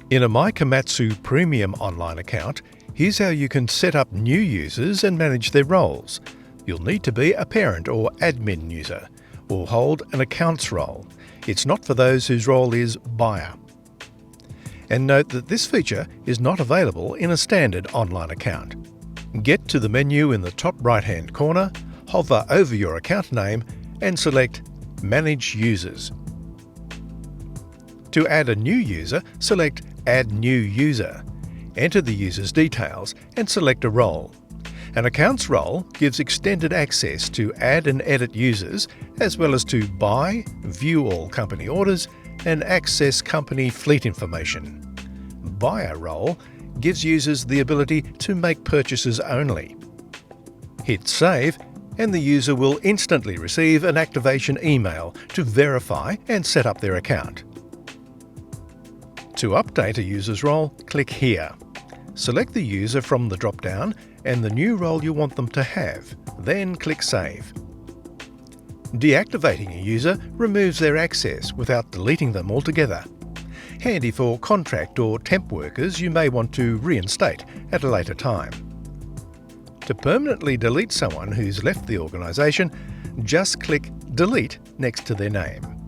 In a myKomatsu Premium online account, here's how you can set up new users and manage their roles. You'll need to be a parent or admin user, or hold an accounts role. It's not for those whose role is buyer. And note that this feature is not available in a standard online account. Get to the menu in the top right-hand corner, hover over your account name and select Manage Users. To add a new user, select Add New User. Enter the user's details and select a role. An accounts role gives extended access to add and edit users, as well as to buy, view all company orders, and access company fleet information. Buyer role gives users the ability to make purchases only. Hit Save, and the user will instantly receive an activation email to verify and set up their account. To update a user's role, click here. Select the user from the drop-down and the new role you want them to have, then click Save. Deactivating a user removes their access without deleting them altogether. Handy for contract or temp workers you may want to reinstate at a later time. To permanently delete someone who's left the organisation, just click Delete next to their name.